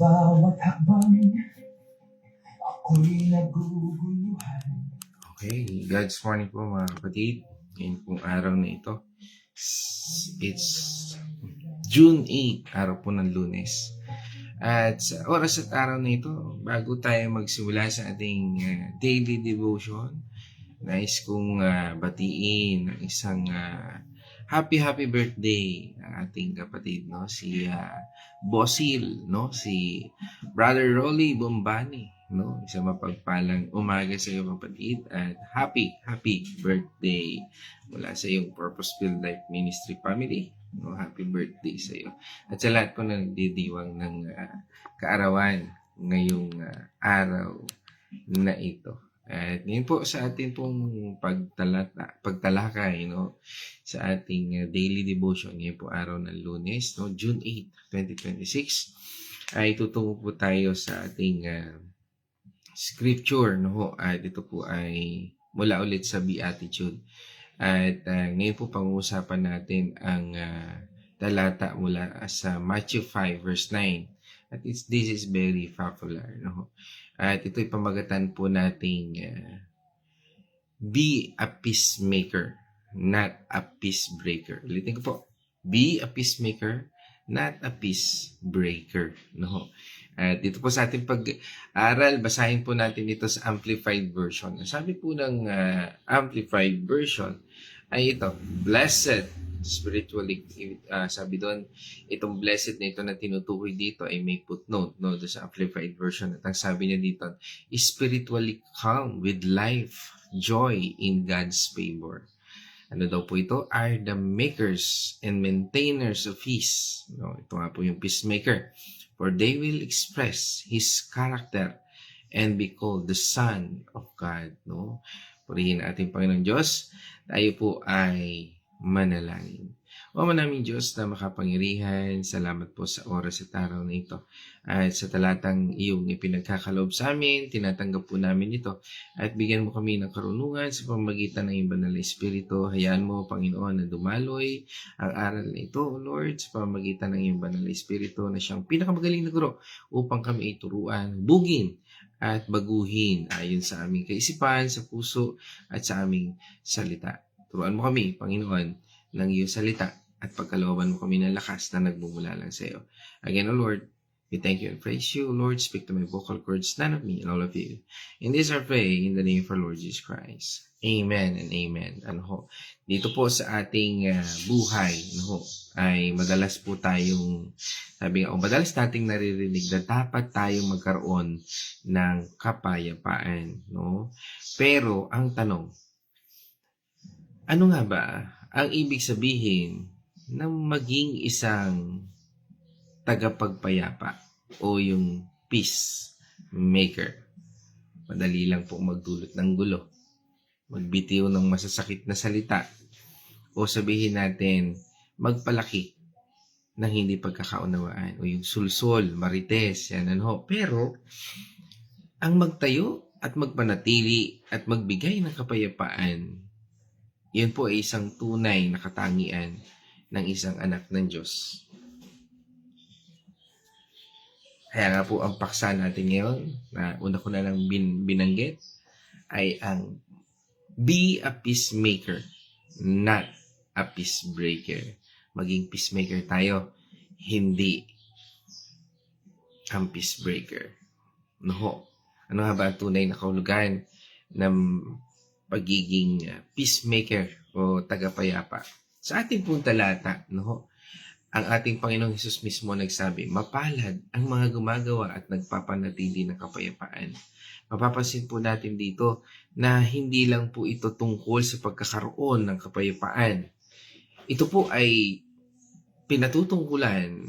bawat hakbang, ako'y naguguluhan. Okay, God's morning po mga kapatid. Ngayon pong araw na ito. It's June 8, araw po ng Lunes. At sa oras at araw na ito, bago tayo magsimula sa ating daily devotion, nais kong batiin ng isang happy birthday ng ating kapatid, no? Si Bosil, no? Si Brother Rolly Bombani, no? Isang mapagpalang umaga sa iyo kapatid at happy birthday mula sa iyong Purpose-Filled Life Ministry family. No, happy birthday sa iyo. At sa lahat po na nagdidiwang ng kaarawan ngayong araw na ito. At ngayon po sa ating pong pagtalakay, no, sa ating daily devotion, ngayon po araw ng Lunes, no, June 8, 2026, ay tutungo po tayo sa ating scripture, no, at ito po ay mula ulit sa Beatitude. At ngayon po pag-uusapan natin ang talata mula sa Matthew 5 verse 9. At this is very popular, no? At ito'y pamagatan po nating be a peacemaker, not a peace breaker. Ulitin ko po, be a peacemaker, not a peace breaker, no? At dito po sa ating pag-aral, basahin po natin ito sa Amplified Version. Sabi po ng Amplified Version ay ito, blessed spiritually, sabi doon, itong blessed na ito na tinutukoy dito ay may footnote, no, doon sa Amplified Version. At ang sabi niya dito, spiritually calm with life, joy in God's favor. Ano daw po ito? Are the makers and maintainers of peace. No, ito nga po yung peacemaker. For they will express His character and be called the Son of God. No? Purihin ating Panginoon Diyos. Tayo po ay manalangin. O manaming Diyos na makapangyarihan, salamat po sa oras at araw na ito. At sa talatang iyong ipinagkakaloob sa amin, tinatanggap po namin ito. At bigyan mo kami ng karunungan sa pamamagitan ng iyong banal na Espiritu. Hayaan mo, Panginoon, na dumaloy ang aral na ito, O Lord, sa pamamagitan ng iyong banal na Espiritu na siyang pinakamagaling na guro upang kami ituruan, bugin at baguhin ayon sa aming kaisipan, sa puso at sa aming salita. Turuan mo kami, Panginoon, ng iyong salita at pagkalooban mo kami ng lakas na nagmumula lang sa iyo. Again, O Lord, we thank you and praise you. Lord, speak to my vocal cords, none of me and all of you. In this I pray in the name of our Lord Jesus Christ. Amen and amen. Dito po sa ating buhay, ay madalas po tayong, madalas nating naririnig na dapat tayong magkaroon ng kapayapaan. No? Pero ang tanong, ano nga ba ang ibig sabihin ng maging isang tagapagpayapa o yung peacemaker? Madali lang po magdulot ng gulo, magbitiw ng masasakit na salita, o sabihin natin magpalaki ng hindi pagkakaunawaan o yung sulsol, marites, yan ano. Pero ang magtayo at magpanatili at magbigay ng kapayapaan, yun po ay isang tunay na katangian ng isang anak ng Diyos. Kaya nga po ang paksa natin ngayon, na una ko na lang binanggit, ay ang be a peacemaker, not a peace breaker. Maging peacemaker tayo, hindi ang peace breaker. No. Ano nga ba ang tunay na kahulugan ng pagiging peacemaker o tagapayapa? Sa ating pong talata, no, ang ating Panginoong Hesus mismo nagsabi, mapalad ang mga gumagawa at nagpapanatili ng kapayapaan. Mapapansin po natin dito na hindi lang po ito tungkol sa pagkakaroon ng kapayapaan. Ito po ay pinatutungkulan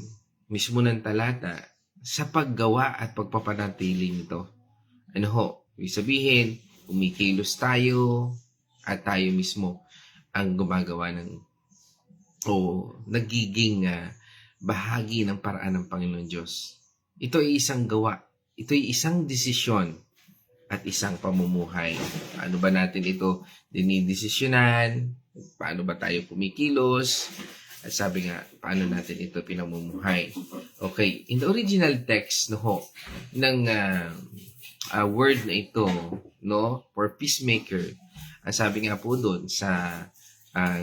mismo ng talata sa paggawa at pagpapanatili nito. Ano ho? Ibig sabihin, umikilos tayo at tayo mismo ang gumagawa ng o nagiging bahagi ng paraan ng Panginoon Diyos. Ito ay isang gawa. Ito ay isang desisyon at isang pamumuhay. Paano ba natin ito dinidesisyonan? Paano ba tayo kumikilos? At sabi nga, paano natin ito pinamumuhay? Okay, in the original text no ho, ng word na ito, no, for peacemaker, ang sabi nga po doon sa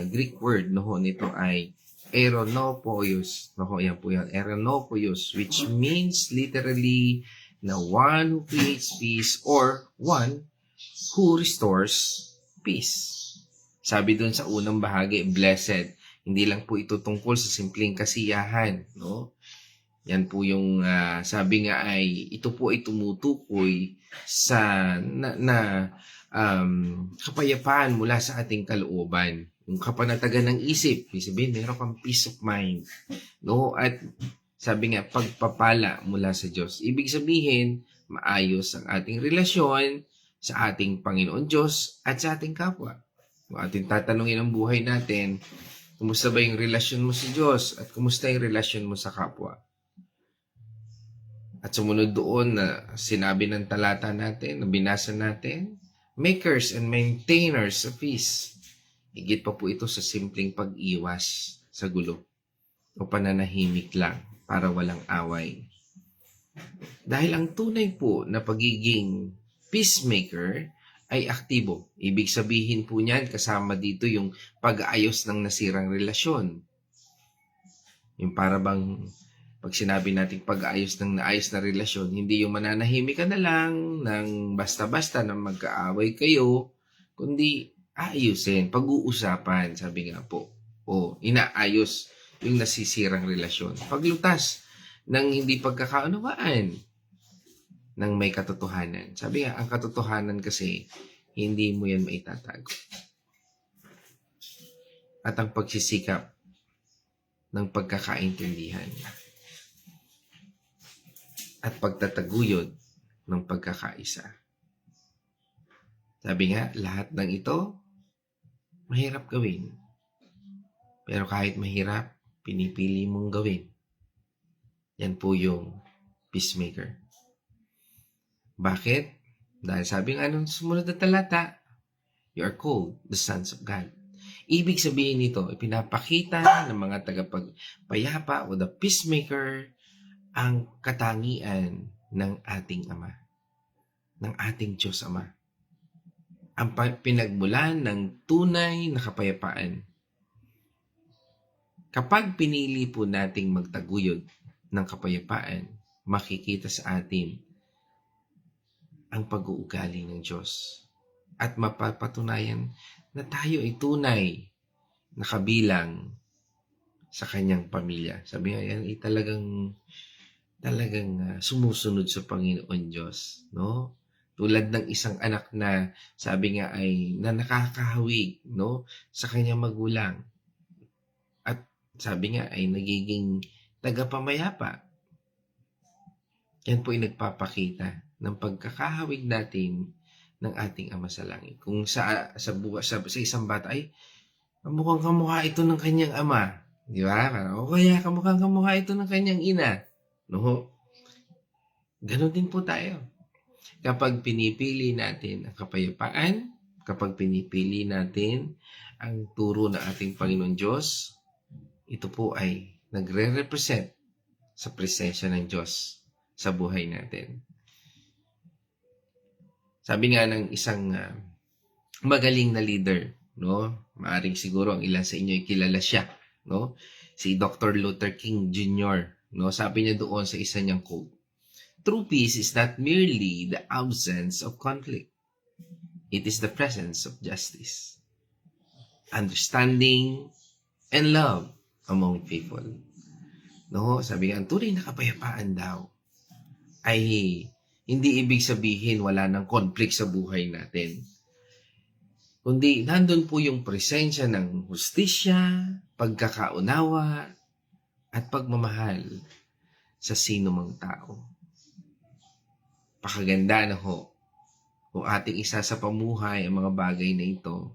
Greek word no ho, nito ay eronopoios. No ho, yan po yan, eronopoios, which means literally na one who creates peace or one who restores peace. Sabi doon sa unang bahagi, blessed. Hindi lang po ito tungkol sa simpleng kasiyahan, no? Yan po yung sabi nga ay ito po ay tumutukoy sa kapayapaan mula sa ating kalooban. Yung kapanatagan ng isip, ibig sabihin meron kang peace of mind, no? At sabi nga pagpapala mula sa Diyos. Ibig sabihin maayos ang ating relasyon sa ating Panginoon Diyos at sa ating kapwa. Kung ating tatanungin ang buhay natin, kumusta ba yung relasyon mo sa Diyos at kumusta yung relasyon mo sa kapwa? At sumunod doon na sinabi ng talata natin, na binasa natin, makers and maintainers of peace. Higit pa po ito sa simpleng pag-iwas sa gulo o pananahimik lang para walang away. Dahil ang tunay po na pagiging peacemaker ay aktibo. Ibig sabihin po niyan, kasama dito yung pag-aayos ng nasirang relasyon. Yung para bang, pag sinabi natin pag-aayos ng naayos na relasyon, hindi yung mananahimik ka na lang ng basta-basta na magkaaway kayo, kundi ayusin, pag-uusapan, sabi nga po. O, inaayos yung nasisirang relasyon. Paglutas ng hindi pagkakaunawaan, ng may katotohanan. Sabi nga, ang katotohanan kasi, hindi mo yan maitatago. At ang pagsisikap ng pagkakaintindihan at pagtataguyod ng pagkakaisa. Sabi nga, lahat ng ito, mahirap gawin. Pero kahit mahirap, pinipili mong gawin. Yan po yung peacemaker. Bakit? Dahil sabi nga nung sumunod na talata, you are called the sons of God. Ibig sabihin nito, ipinapakita ng mga tagapagpayapa o the peacemaker ang katangian ng ating Ama, ng ating Diyos Ama. Ang pinagmulan ng tunay na kapayapaan. Kapag pinili po nating magtaguyod ng kapayapaan, makikita sa atin ang pag-uugali ng Diyos at mapapatunayan na tayo ay tunay na kabilang sa kanyang pamilya. Sabi nga yan ay talagang sumusunod sa Panginoon Diyos, no? Tulad ng isang anak na sabi nga ay na nakakahawig, no, sa kanyang magulang. At sabi nga ay nagiging tagapamayapa. Yan po ay nagpapakita ng pagkakahawig natin ng ating Ama sa Langit. Kung sa isang bata ay mukhang kamukha ito ng kanyang ama, di ba? O kaya kamukhang kamukha ito ng kanyang ina. No? Ganon din po tayo. Kapag pinipili natin ang kapayapaan, kapag pinipili natin ang turo ng ating Panginoon Diyos, ito po ay nagre-represent sa presensya ng Diyos sa buhay natin. Sabi nga ng isang magaling na leader, no? Maaring siguro ang ilan sa inyo ay kilala siya, no? Si Dr. Luther King Jr., no? Sabi niya doon sa isa niyang quote, "True peace is not merely the absence of conflict. It is the presence of justice, understanding, and love among people." No? Sabi nga, ang tunay na kapayapaan daw ay hindi ibig sabihin wala ng conflict sa buhay natin. Kundi nandun po yung presensya ng hustisya, pagkakaunawa, at pagmamahal sa sino mang tao. Pakaganda na ho. Kung ating isa sa pamuhay ang mga bagay na ito,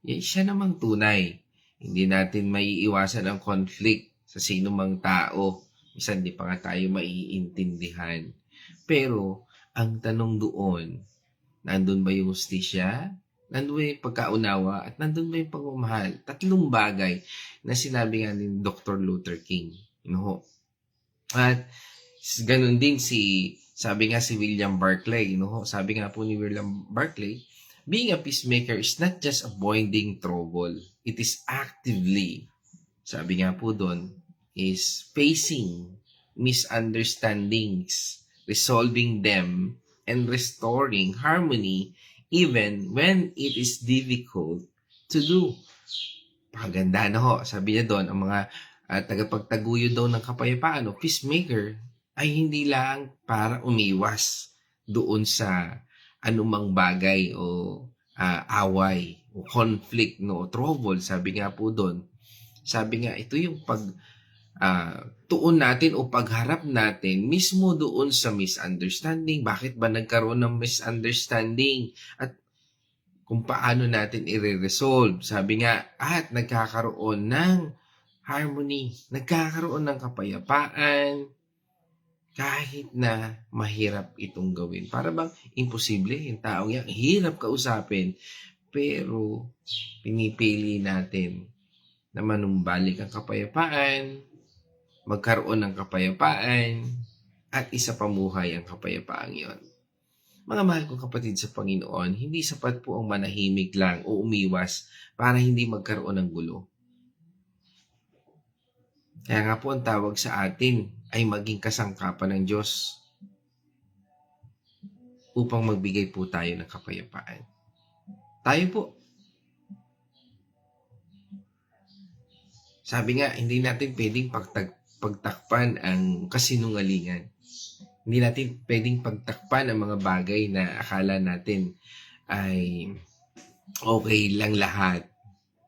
yan siya namang tunay. Hindi natin maiiwasan ang conflict sa sino mang tao. Minsan di pa nga tayo maiintindihan. Pero, ang tanong doon, nandun ba yung hustisya? Nandun ba yung pagkaunawa at nandun ba yung pagmamahal? Tatlong bagay na sinabi nga ni Dr. Luther King. At ganun din sabi nga si William Barclay, sabi nga po ni William Barclay, being a peacemaker is not just avoiding trouble. It is actively, sabi nga po doon, is facing misunderstandings, resolving them, and restoring harmony even when it is difficult to do. Pakaganda na ho. Sabi niya doon, ang mga tagapagtaguyod daw ng kapayapaan o peacemaker ay hindi lang para umiwas doon sa anumang bagay o away o conflict, no, o trouble. Sabi nga po doon, sabi nga ito yung tuon natin o pagharap natin mismo doon sa misunderstanding. Bakit ba nagkaroon ng misunderstanding? At kung paano natin i-resolve. Sabi nga, at nagkakaroon ng harmony, nagkakaroon ng kapayapaan, kahit na mahirap itong gawin. Para bang imposible, yung taong yan, hirap kausapin, pero pinipili natin na manumbalik ang kapayapaan, magkaroon ng kapayapaan, at isa pamuhay ang kapayapaan yon. Mga mahal kong kapatid sa Panginoon, hindi sapat po ang manahimik lang o umiwas para hindi magkaroon ng gulo. Kaya nga po ang tawag sa atin ay maging kasangkapan ng Diyos upang magbigay po tayo ng kapayapaan. Tayo po. Sabi nga, hindi natin pwedeng pagtakpan ang kasinungalingan. Hindi natin pwedeng pagtakpan ang mga bagay na akala natin ay okay lang lahat.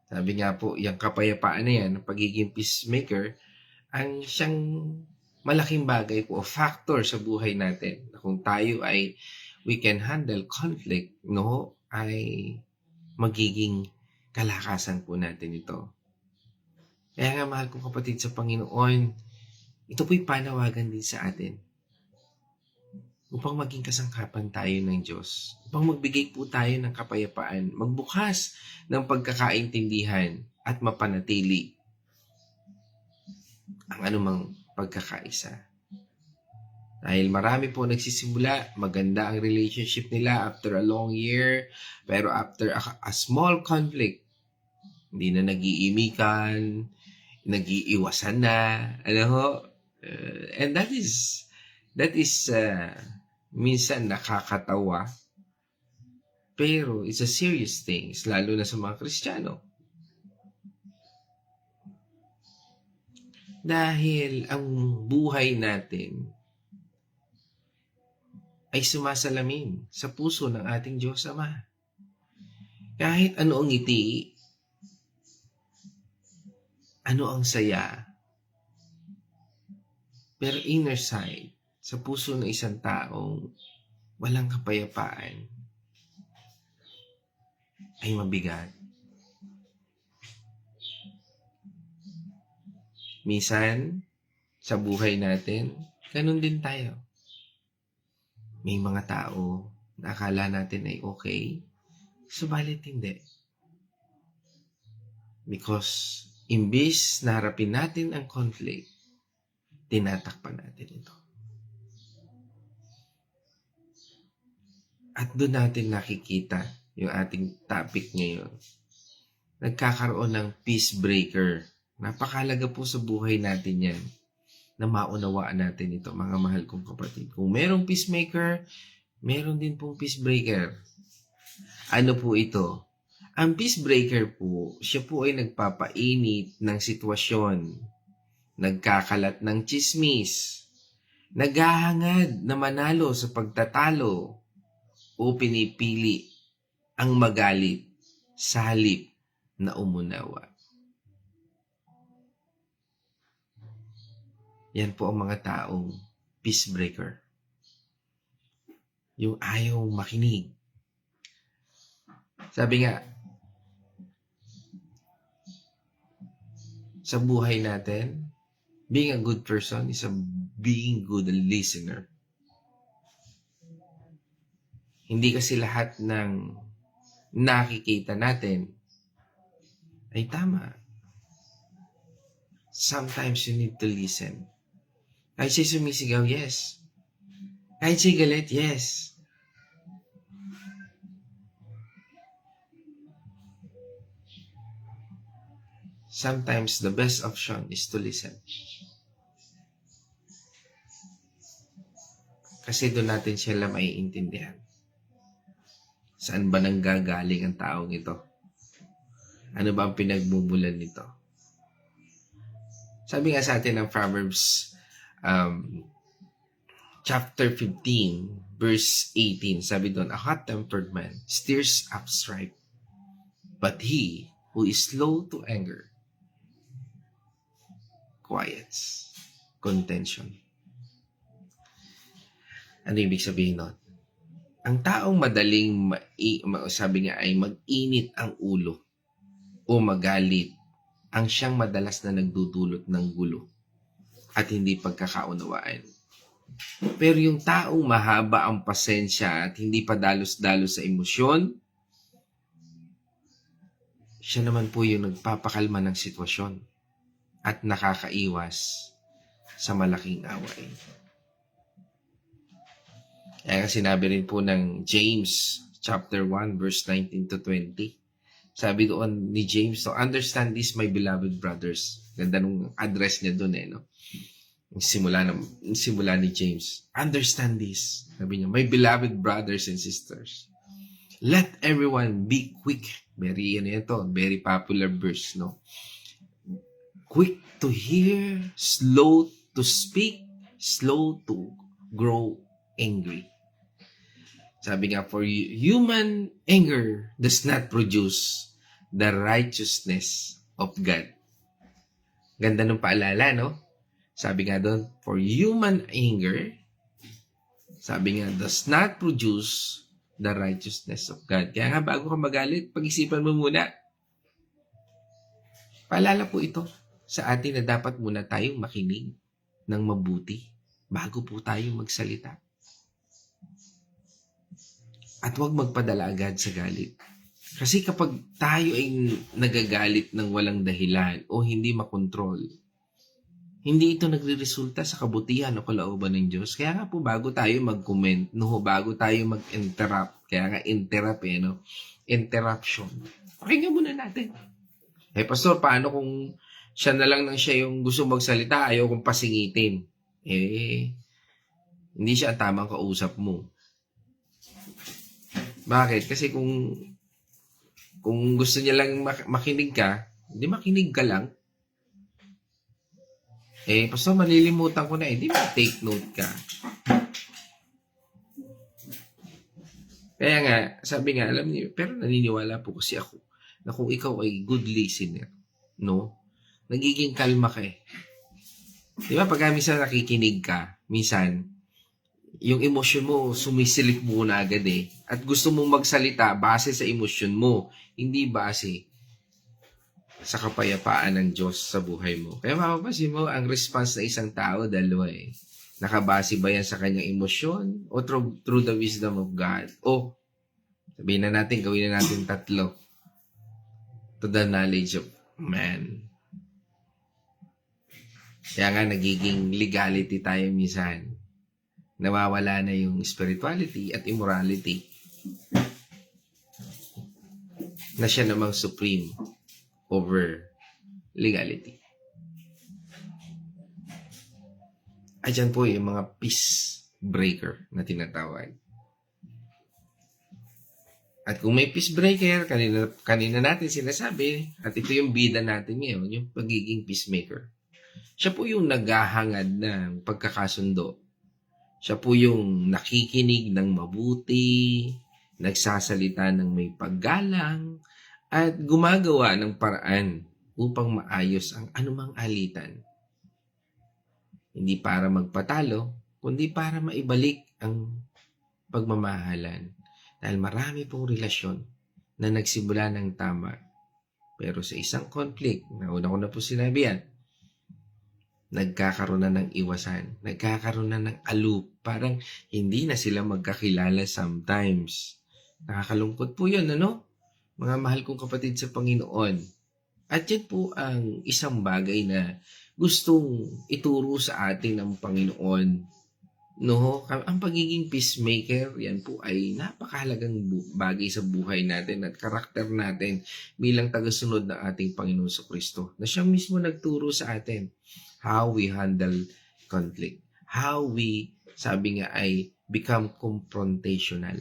Sabi nga po, yung kapayapaan na yan, ang pagiging peacemaker, ang siyang malaking bagay po, o factor sa buhay natin. Kung tayo ay we can handle conflict, no, ay magiging kalakasan po natin ito. Kaya nga mahal kong kapatid sa Panginoon, ito po'y panawagan din sa atin upang maging kasangkapan tayo ng Diyos, upang magbigay po tayo ng kapayapaan, magbukas ng pagkakaintindihan at mapanatili ang anumang pagkakaisa. Dahil marami po nagsisimula, maganda ang relationship nila after a long year, pero after a small conflict, hindi na nag-iimikan, nag-iiwasan na, and that is minsan nakakatawa, pero it's a serious thing, lalo na sa mga Kristiyano. Dahil ang buhay natin ay sumasalamin sa puso ng ating Diyos Ama. Kahit ano ang ngiti, ano ang saya, pero inner side, sa puso ng isang taong walang kapayapaan, ay mabigat. Minsan, sa buhay natin, ganun din tayo. May mga tao na akala natin ay okay, subalit hindi. Because imbis na harapin natin ang conflict, tinatakpan natin ito. At doon natin nakikita yung ating topic ngayon. Nagkakaroon ng peace breaker. Napakahalaga po sa buhay natin yan na maunawaan natin ito, mga mahal kong kapatid. Kung merong peacemaker, meron din pong peace breaker. Ano po ito? Ang peace breaker po, siya po ay nagpapainit ng sitwasyon, nagkakalat ng tsismis, naghahangad na manalo sa pagtatalo, o pinipili ang magalit sa halip na umunawa. Yan po ang mga taong peace breaker. Yung ayaw makinig. Sabi nga, sa buhay natin, being a good person is being good listener. Hindi kasi lahat ng nakikita natin ay tama. Sometimes you need to listen. Kahit siya sumisigaw, yes. Kahit siya galit, yes. Sometimes the best option is to listen. Kasi doon natin sila maiintindihan. Saan ba nanggagaling ang taong ito? Ano ba ang pinagmumulan nito? Sabi nga sa atin ng Proverbs chapter 15, verse 18, sabi doon, a hot-tempered man stirs up strife, but he who is slow to anger quiets contention. Ano ibig sabihin nun? Ang taong madaling, sabi nga ay mag-init ang ulo o magalit, ang siyang madalas na nagdudulot ng gulo at hindi pagkakaunawaan. Pero yung taong mahaba ang pasensya at hindi pa dalos-dalos sa emosyon, siya naman po yung nagpapakalma ng sitwasyon at nakakaiwas sa malaking away. Kaya sinabi rin po ng James chapter 1 verse 19 to 20. Sabi doon ni James, so understand this, my beloved brothers. Ganda nung address niya doon no? Simula ni James. Understand this. Sabi niya, my beloved brothers and sisters. Let everyone be quick. Very popular verse, no? Quick to hear, slow to speak, slow to grow angry. Sabi nga, for human anger does not produce the righteousness of God. Ganda ng paalala, no? Sabi nga doon, for human anger, sabi nga, does not produce the righteousness of God. Kaya nga, bago ka magalit, pag-isipan mo muna. Paalala po ito sa atin na dapat muna tayong makinig ng mabuti bago po tayo magsalita. At huwag magpadala agad sa galit. Kasi kapag tayo ay nagagalit ng walang dahilan o hindi makontrol, hindi ito nagre-resulta sa kabutihan o kalooban ng Diyos. Kaya nga po bago tayo mag-comment, bago tayo mag-interrupt, kaya nga interrupt no? Interruption. Pakinggan muna natin. Pastor, paano kung siya na lang siya yung gusto magsalita, ayaw kong pasingitin? Hindi siya ang tamang kausap mo. Bakit? Kasi kung gusto niya lang makinig ka, hindi makinig ka lang. Pastor, malilimutan ko na hindi take note ka. Kaya nga, sabi nga, alam niyo, pero naniniwala po kasi ako na kung ikaw ay good listener, no? Nagiging kalma ka Di ba, pag minsan nakikinig ka, minsan, yung emosyon mo, sumisilip mo na agad At gusto mong magsalita base sa emosyon mo, hindi base sa kapayapaan ng Diyos sa buhay mo. Kaya mapapansin mo, ang response ng isang tao, dalawa Nakabase ba yan sa kanyang emosyon o through the wisdom of God? O, sabihin na natin, gawin na natin tatlo. To the knowledge of man. Kaya nga, nagiging legality tayo minsan. Nawawala na yung spirituality at immorality na siya namang supreme over legality. Ayan po yung mga peace breaker na tinatawag. At kung may peace breaker, kanina natin sinasabi, at ito yung bida natin ngayon, yung pagiging peacemaker. Siya po yung naghahangad ng pagkakasundo. Siya po yung nakikinig ng mabuti, nagsasalita ng may paggalang, at gumagawa ng paraan upang maayos ang anumang alitan. Hindi para magpatalo, kundi para maibalik ang pagmamahalan. Dahil marami pong relasyon na nagsimula ng tama. Pero sa isang conflict, nauna ko na po sinabi yan, nagkakaroon na ng iwasan, nagkakaroon na ng aloof. Parang hindi na sila magkakilala sometimes. Nakakalungkot po yun, ano? mga mahal kong kapatid sa Panginoon. At yan po ang isang bagay na gustong ituro sa atin ng Panginoon. No, ang pagiging peacemaker, yan po ay napakahalagang bagay sa buhay natin at karakter natin bilang tagasunod ng ating Panginoon sa Kristo. Na siya mismo nagturo sa atin how we handle conflict. How we, sabi nga ay, become confrontational.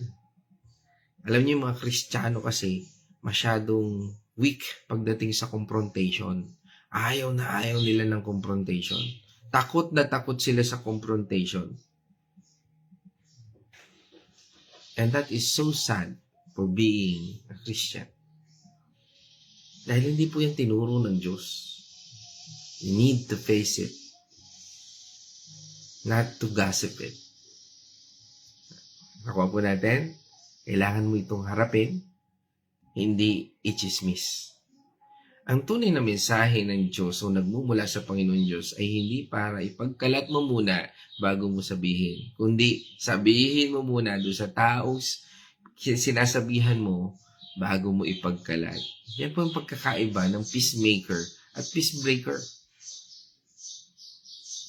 Alam niyo yung mga Kristiyano kasi, masyadong weak pagdating sa confrontation. Ayaw na ayaw nila ng confrontation. Takot na takot sila sa confrontation. And that is so sad for being a Christian. Dahil hindi po yan tinuro ng Diyos. You need to face it. Not to gossip it. Nakuha po natin, kailangan mo itong harapin, hindi i-chismis. Ang tunay na mensahe ng Diyos o nagmumula sa Panginoon Diyos ay hindi para ipagkalat mo muna bago mo sabihin. Kundi sabihin mo muna doon sa taong sinasabihan mo bago mo ipagkalat. Yan po ang pagkakaiba ng peacemaker at peacebreaker.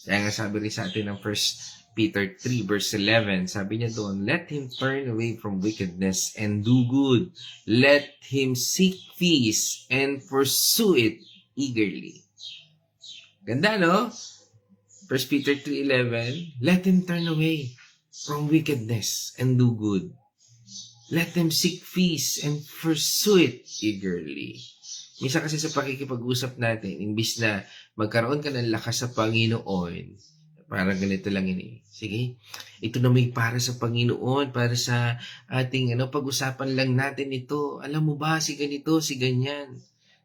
Kaya nga sabi rin sa atin ng 1 Peter 3 verse 11, sabi niya doon, let him turn away from wickedness and do good. Let him seek peace and pursue it eagerly. Ganda, no? 1 Peter 3:11, let him turn away from wickedness and do good. Let him seek peace and pursue it eagerly. Minsan kasi sa pakikipag-usap natin, imbis na magkaroon ka ng lakas sa Panginoon, parang ganito lang yun eh. Sige, ito na may para sa Panginoon, para sa ating pag-usapan lang natin ito. Alam mo ba, si ganito, si ganyan.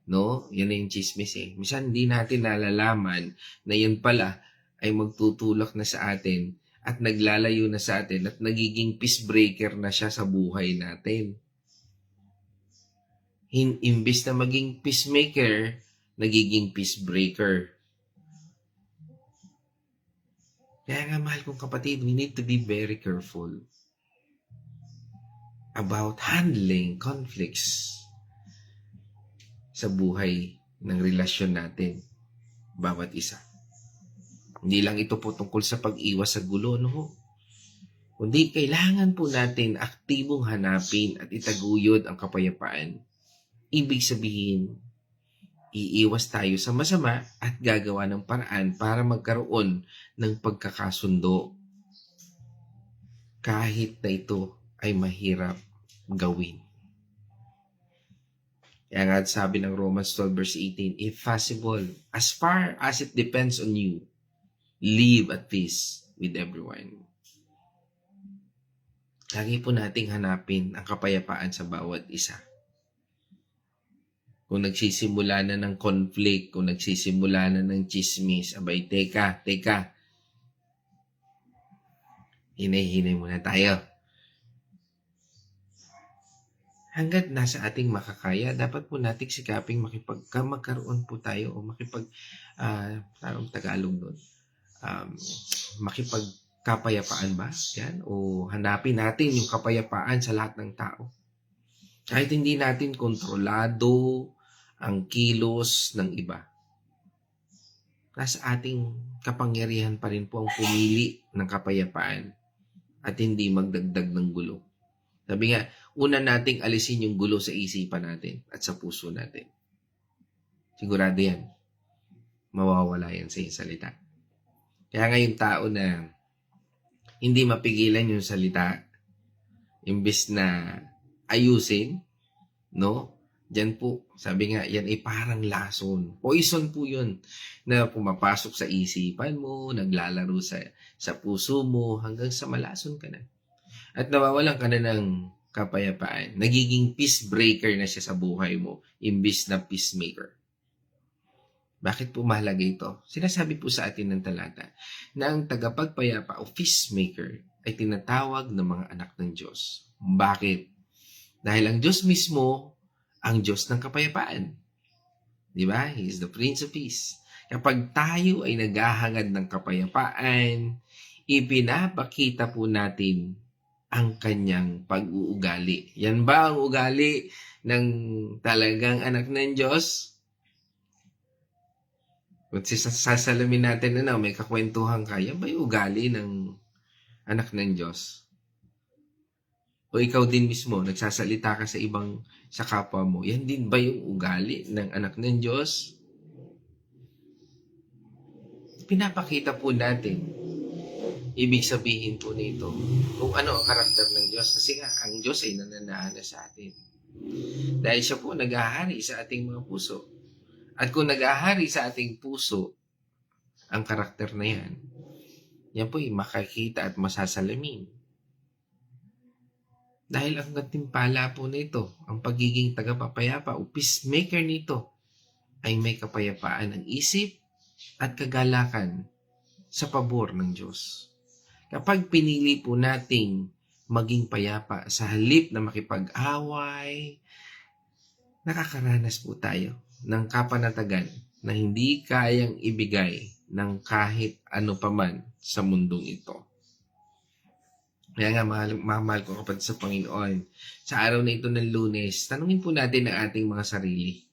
No? Yan na yung chismis eh. Minsan hindi natin nalalaman na yan pala ay magtutulak na sa atin at naglalayo na sa atin at nagiging peacebreaker na siya sa buhay natin. Imbis na maging peacemaker, nagiging peacebreaker. Kaya nga mahal kong kapatid, we need to be very careful about handling conflicts sa buhay ng relasyon natin, bawat isa. Hindi lang ito po tungkol sa pag-iwas sa gulo, no? Kundi kailangan po natin aktibong hanapin at itaguyod ang kapayapaan. Ibig sabihin, iiwas tayo sa masama at gagawa ng paraan para magkaroon ng pagkakasundo. Kahit na ito ay mahirap gawin. Kaya nga sabi ng Romans 12 verse 18, if possible, as far as it depends on you, live at peace with everyone. Lagi po nating hanapin ang kapayapaan sa bawat isa. Kung nagsisimula na ng conflict, kung nagsisimula na ng chismis, abay, teka. Hinay-hinay muna tayo. Hanggat nasa ating makakaya, dapat po nating sikaping magkaroon po tayo o anong Tagalog doon? Makipagkapayapaan ba? Yan? O hanapin natin yung kapayapaan sa lahat ng tao. Kahit hindi natin kontrolado ang kilos ng iba. Nasa ating kapangyarihan pa rin po ang pumili ng kapayapaan at hindi magdagdag ng gulo. Sabi nga, una nating alisin yung gulo sa isipan natin at sa puso natin. Sigurado yan. Mawawala yan sa iyong salita. Kaya nga yung tao na hindi mapigilan yung salita, imbes na ayusin, no? Diyan po, sabi nga, yan ay parang lason. Poison po yun na pumapasok sa isipan mo, naglalaro sa puso mo, hanggang sa malason ka na. At nawawalan ka na ng kapayapaan. Nagiging peacebreaker na siya sa buhay mo, imbis na peacemaker. Bakit po mahalaga ito? Sinasabi po sa atin ng talata na ang tagapagpayapa o peacemaker ay tinatawag ng mga anak ng Diyos. Bakit? Dahil ang Diyos mismo ang Diyos ng kapayapaan. Di ba? He is the Prince of Peace. Kapag tayo ay naghahangad ng kapayapaan, ipinapakita po natin ang kanyang pag-uugali. Yan ba ang ugali ng talagang anak ng Diyos? Kung sasalamin natin, may kakwentuhan ka, yan ba yung ugali ng anak ng Diyos? O ikaw din mismo, nagsasalita ka sa kapwa mo, yan din ba yung ugali ng anak ng Diyos? Pinapakita po natin, ibig sabihin po nito, kung ano ang karakter ng Diyos. Kasi nga, ang Diyos ay nananahan sa atin. Dahil siya po nag-ahari sa ating mga puso. At kung nag-ahari sa ating puso, ang karakter na yan po ay makikita at masasalamin. Dahil ang gantimpala po nito, ang pagiging tagapapayapa o peacemaker nito, ay may kapayapaan ng isip at kagalakan sa pabor ng Diyos. Kapag pinili po nating maging payapa sa halip na makipag-away, nakakaranas po tayo ng kapanatagan na hindi kayang ibigay ng kahit ano paman sa mundong ito. Kaya nga, mahal ko kapatid sa Panginoon, sa araw na ito ng Lunes, tanungin po natin ang ating mga sarili.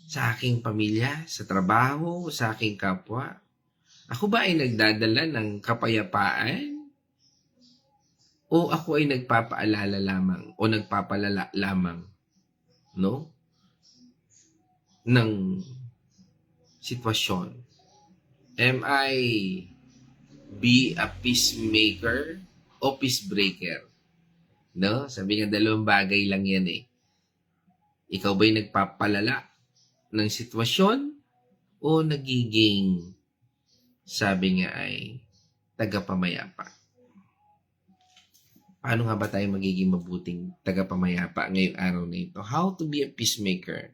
Sa aking pamilya, sa trabaho, sa aking kapwa, ako ba ay nagdadala ng kapayapaan? O ako ay nagpapaalala lamang o nagpapalala lamang, no? Ng sitwasyon. Am I be a peacemaker o peace breaker? No? Sabi nga, dalawang bagay lang yan eh. Ikaw ba'y nagpapalala ng sitwasyon o nagiging, sabi nga ay, tagapamayapa? Paano nga ba tayo magiging mabuting tagapamayapa ngayong araw na ito? How to be a peacemaker?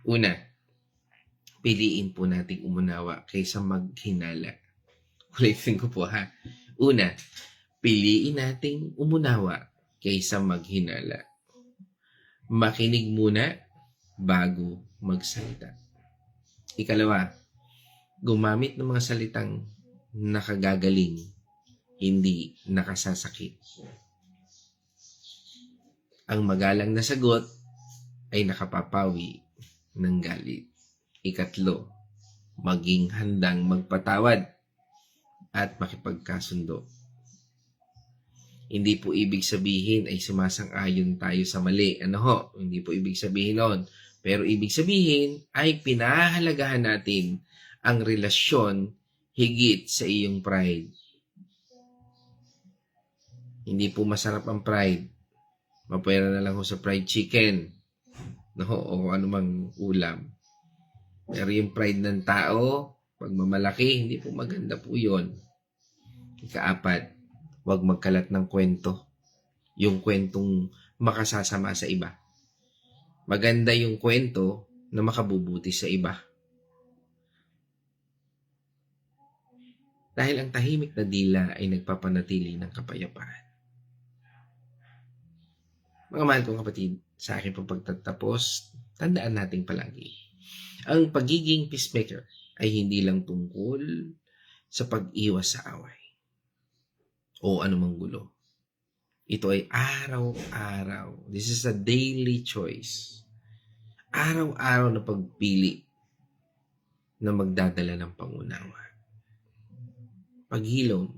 Una, piliin po nating umunawa kaysa maghinala. Ulitin ko po ha. Una, piliin nating umunawa kaysa maghinala. Makinig muna bago magsalita. Ikalawa, gumamit ng mga salitang nakagagaling, hindi nakasasakit. Ang magalang na sagot ay nakapapawi ng galit. Ikatlo, maging handang magpatawad at makipagkasundo. Hindi po ibig sabihin ay sumasang-ayon tayo sa mali. Hindi po ibig sabihin nun. Pero ibig sabihin ay pinahahalagahan natin ang relasyon higit sa iyong pride. Hindi po masarap ang pride. Mapwera na lang ho sa fried chicken. O anumang ulam. Pero yung pride ng tao, pagmamalaki, hindi po maganda po yun. Ikaapat, huwag magkalat ng kwento. Yung kwentong makasasama sa iba. Maganda yung kwento na makabubuti sa iba. Dahil ang tahimik na dila ay nagpapanatili ng kapayapaan. Mga mahal kong kapatid, sa aking pagtatapos, tandaan natin palagi. Ang pagiging peacemaker ay hindi lang tungkol sa pag-iwas sa away o anumang gulo. Ito ay araw-araw. This is a daily choice. Araw-araw na pagpili na magdadala ng pangunawa. Paghilom,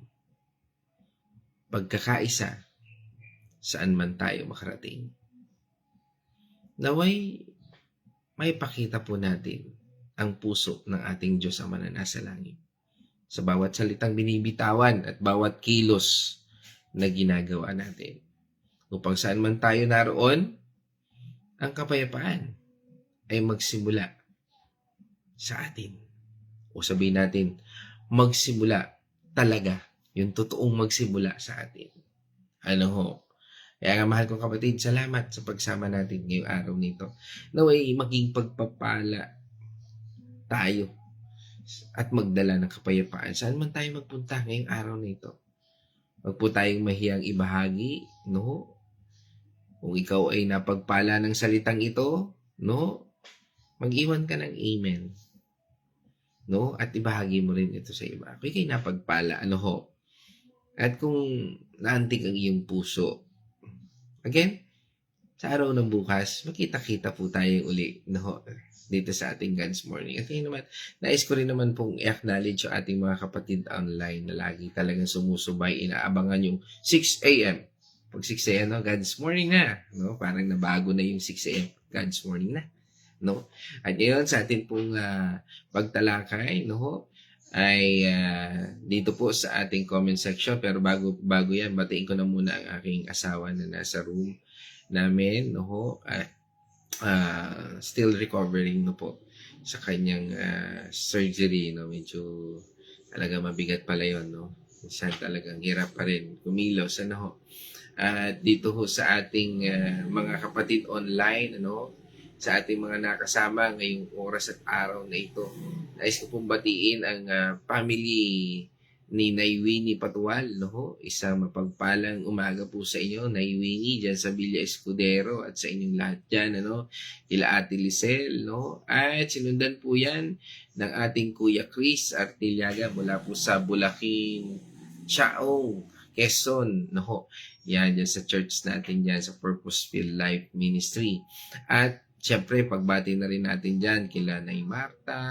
pagkakaisa, saan man tayo makarating. Naway, may pakita po natin ang puso ng ating Diyos Ama na nasa langit. Sa bawat salitang binibitawan at bawat kilos na ginagawa natin. Upang saan man tayo naroon, ang kapayapaan ay magsimula sa atin. O sabihin natin, magsimula talaga. Yung totoong magsimula sa atin. Kaya nga mahal kong kapatid, salamat sa pagsama natin ngayong araw nito. Naway maging pagpapala tayo at magdala ng kapayapaan. Saan man tayo magpunta ngayong araw nito? Wag po tayong mahiyang ibahagi, no? Kung ikaw ay napagpala ng salitang ito, no? Mag-iwan ka ng amen. No? At ibahagi mo rin ito sa iba. Kung ikaw'y napagpala, At kung naantig ang iyong puso, again, sa araw ng bukas, makita-kita po tayo uli, no? Dito sa ating God's Morning. At yun naman, nais ko rin naman pong i-acknowledge yung ating mga kapatid online na lagi talagang sumusubay, inaabangan yung 6 a.m. Pag 6 a.m., no? God's Morning na, no? Parang nabago na yung 6 a.m. God's Morning na, no? At ngayon, sa ating pong pagtalakay, no? Ay dito po sa ating comment section, pero bago yan, batiin ko na muna ang aking asawa na nasa room namin, no? Still recovering, no po, sa kanyang surgery, no? Medyo talaga mabigat pala yun, no? Minsan talagang hirap pa rin kumilos, ano ho. At dito ho sa ating mga kapatid online, ano, sa ating mga nakasama ngayong oras at araw na ito, nais ko pong batiin ang family ni Nay Winnie Patual, no? Isang mapagpalang umaga po sa inyo, Nay Winnie, dyan sa Villa Escudero at sa inyong lahat dyan, ano? Kila Ate Lisel, no? At sinundan po yan ng ating Kuya Chris Artillaga mula po sa Bulacan, Chaong, Quezon, no? Yan, dyan sa church natin dyan sa Purposeful Life Ministry. At syempre, pagbati na rin natin dyan kila Nay Marta,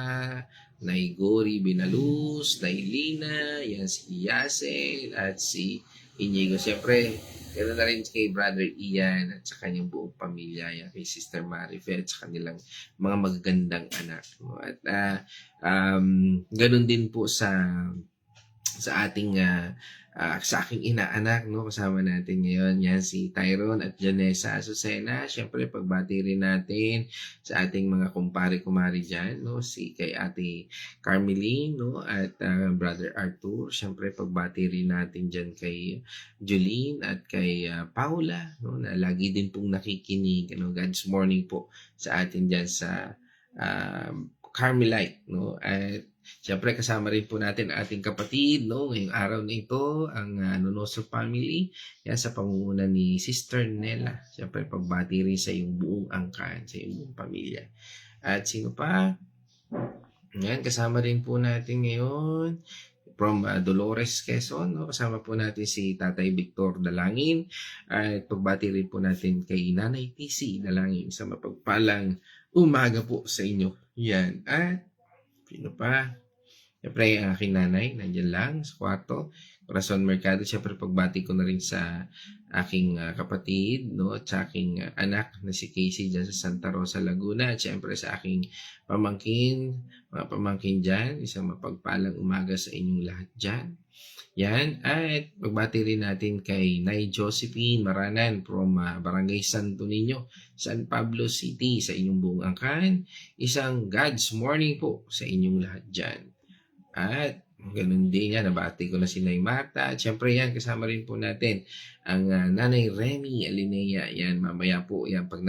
Nay Gori Binalus, Nay Lina, yan si Yasel, at si Inigo. Siyempre, ganoon na rin kay Brother Ian at sa kanyang buong pamilya, yan kay Sister Marifet, at sa kanilang mga magagandang anak. At ganoon din po sa ating sa aking inaanak, no, kasama natin ngayon, yan si Tyrone at Janessa Azucena. Siyempre, pagbati rin natin sa ating mga kumpare-kumari dyan, no, si kay Ate Carmeline, no, at Brother Arthur. Siyempre, pagbati rin natin dyan kay Jolene at kay Paula, no, na lagi din pong nakikinig, ano, God's Morning po sa atin dyan sa Carmelite, no, at siyempre, kasama rin po natin ating kapatid, no, ngayong araw na ito, ang Nonoso family, yan sa pangunguna ni Sister Nella. Siyempre, pagbati rin sa iyong buong angkan, sa iyong buong pamilya. At sino pa? Yan, kasama rin po natin ngayon from Dolores, Quezon, no? Kasama po natin si Tatay Victor Dalangin. At pagbati rin po natin kay Nanay TC Dalangin sa mapagpalang umaga po sa inyo. Yan. At sino pa? Siyempre, ang aking nanay, nandiyan lang sa kwarto. Corazon Mercado, siyempre pagbati ko na rin sa aking kapatid, no? At sa aking anak na si Casey dyan sa Santa Rosa, Laguna. At siyempre sa aking pamangkin, mga pamangkin dyan. Isang mapagpalang umaga sa inyong lahat dyan. Yan. At pagbati rin natin kay Nay Josephine Maranan from Barangay Santo Niño, San Pablo City, sa inyong buong angkan. Isang God's Morning po sa inyong lahat dyan. At ganun din yan, nabati ko na si Nay Marta. At syempre yan, kasama rin po natin ang Nanay Remy Alinea. Yan, mamaya po yan, pag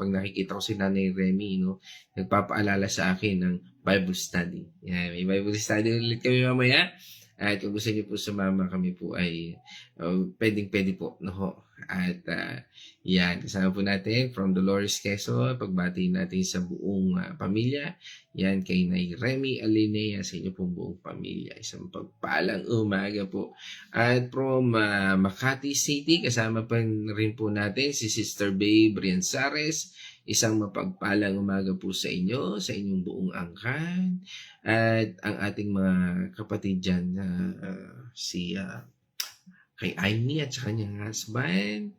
nakikita ko si Nanay Remy, no, nagpapaalala sa akin ng Bible study. Yan, may Bible study ulit kami mamaya. At kung gusto niyo po sumama, kami po ay pwedeng-pwede po, no? At yan, kasama po natin from Dolores, Quezon, pagbati natin sa buong pamilya. Yan, kay Nay Remy Alinea, sa inyo pong buong pamilya. Isang pagpalang umaga po. At from Makati City, kasama pa rin po natin si Sister Babe Rianzares. Isang mapagpalang umaga po sa inyo, sa inyong buong angkan. At ang ating mga kapatid dyan, si kay Aimee at sa kanyang husband,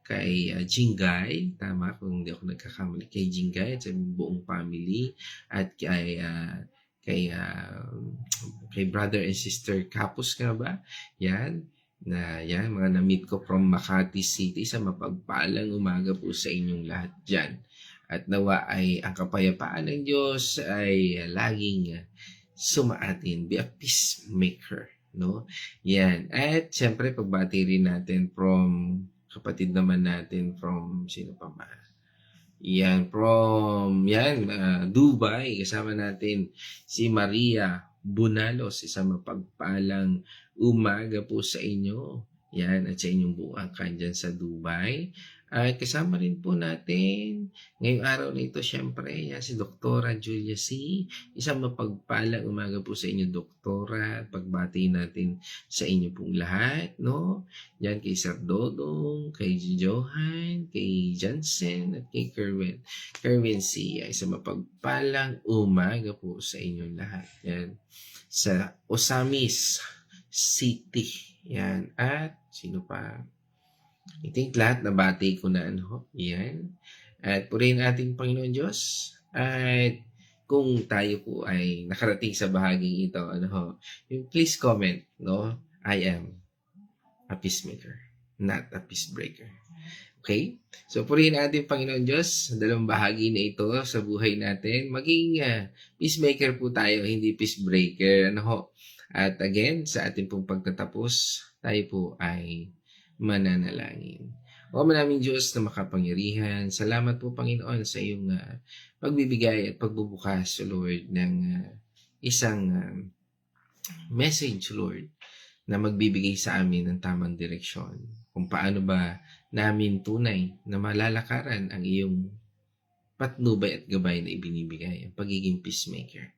kay Jingay, tama kung hindi ako nagkakamali, kay Jingay at sa buong family, at kay brother and sister Kapus ka ba? Yan, mga na-meet ko from Makati City. Sa mapagpalang umaga po sa inyong lahat dyan. At nawa ay ang kapayapaan ng Diyos ay laging sumaatin. Be a peacemaker, no? Yan. At syempre, pagbati rin natin from kapatid naman natin from sino pa ba? Yan, from Dubai. Kasama natin si Maria Bunalos. Isang mapagpalang umaga po sa inyo. Yan, at sa inyong buong angkan dyan sa Dubai. At kasama rin po natin ngayong araw na ito, syempre, yan si Doktora Julia C. Isang mapagpalang umaga po sa inyo, Doktora. Pagbati natin sa inyo pong lahat, no? Yan kay Sir Dodong, kay Johan, kay Jansen, at kay Kerwin. Kerwin C. Isang mapagpalang umaga po sa inyo lahat. Yan. Sa Osamis City. Yan. At sino pa? I think lahat nabati ko na ano. Yan. At purihin ating Panginoon Diyos. At kung tayo po ay nakarating sa bahaging ito, ano ho, please comment, no? I am a peacemaker, not a peace breaker. Okay? So purihin ating Panginoon Diyos sa dalawang bahagi na ito sa buhay natin. Maging peacemaker po tayo, hindi peace breaker. Ano ho? At again, sa ating pong pagtatapos, tayo po ay mananalangin. O manaming Diyos na makapangyarihan, salamat po Panginoon sa iyong pagbibigay at pagbubukas, Lord, ng isang message, Lord, na magbibigay sa amin ng tamang direksyon. Kung paano ba namin tunay na malalakaran ang iyong patnubay at gabay na ibinibigay, ang pagiging peacemaker.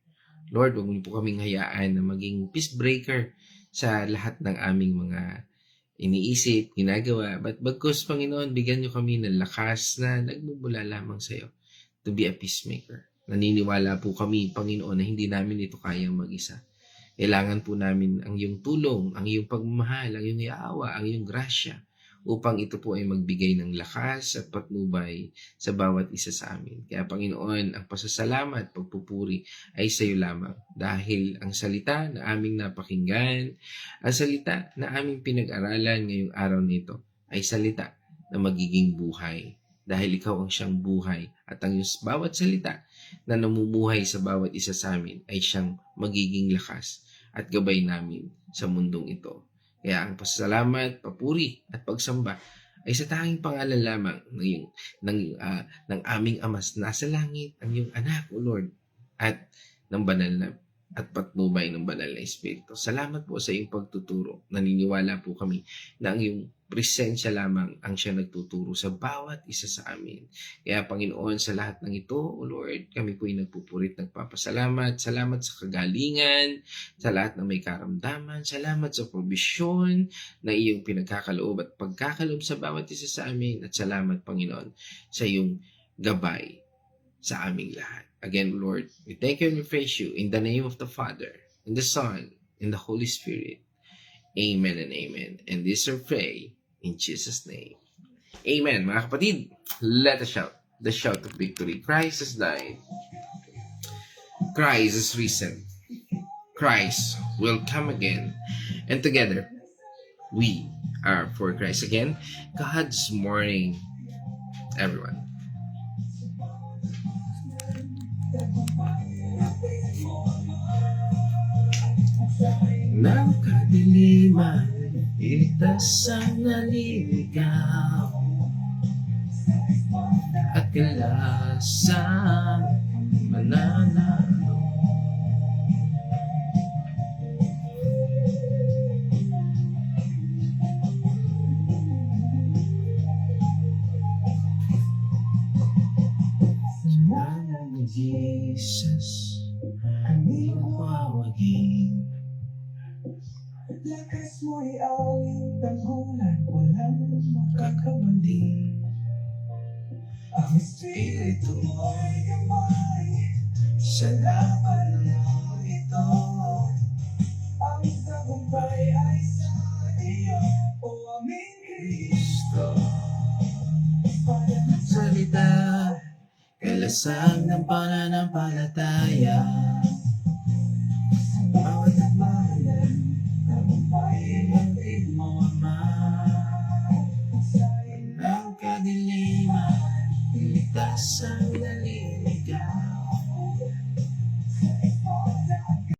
Lord, huwag mo po kaming hayaan na maging peace breaker sa lahat ng aming mga iniisip, ginagawa. But bagkus, Panginoon, bigyan niyo kami ng lakas na nagmumula lamang sa iyo to be a peacemaker. Naniniwala po kami, Panginoon, na hindi namin ito kayang mag-isa. Kailangan po namin ang iyong tulong, ang iyong pagmamahal, ang iyong iawa, ang iyong grasya upang ito po ay magbigay ng lakas at patnubay sa bawat isa sa amin. Kaya Panginoon, ang pasasalamat, pagpupuri ay sa iyo lamang dahil ang salita na aming napakinggan, ang salita na aming pinag-aralan ngayong araw nito ay salita na magiging buhay dahil ikaw ang siyang buhay at ang bawat salita na namumuhay sa bawat isa sa amin ay siyang magiging lakas at gabay namin sa mundong ito. Kaya ang pasasalamat, papuri at pagsamba ay sa tanging pangalan lamang ng aming Amas nasa langit, ang iyong anak, O Lord, at ng banal na at patnubay ng banal na Espiritu. Salamat po sa iyong pagtuturo. Naniniwala po kami na ang iyong presensya lamang ang siya nagtuturo sa bawat isa sa amin. Kaya Panginoon, sa lahat ng ito, O Lord, kami po ay nagpupurit, nagpapasalamat. Salamat sa kagalingan, sa lahat ng may karamdaman. Salamat sa probisyon na iyong pinagkakaloob at pagkakaloob sa bawat isa sa amin. At salamat, Panginoon, sa iyong gabay sa aming lahat. Again, Lord, we thank you and we praise you in the name of the Father, and the Son, and the Holy Spirit. Amen and amen. And this we pray in Jesus' name. Amen. Mga kapatid, let us shout the shout of victory. Christ has died. Christ is risen. Christ will come again. And together, we are for Christ. Again, God's morning, everyone. Ng kadiliman, iligtas ang naliligaw, at kalasang mananalo. Sa ngalan ni Jesus, aming pawagin. Lakas mo'y awit ang gulat, walang makakabali. Ang Espiritu mo'y gamay sa laban mo ito. Ang tagumpay ay sa iyo, o aming Kristo. Salita, kalasag ng pananampalataya. Bawat bayan, tagumpay natin mo, Ama. Ng kadiliman, iligtas ang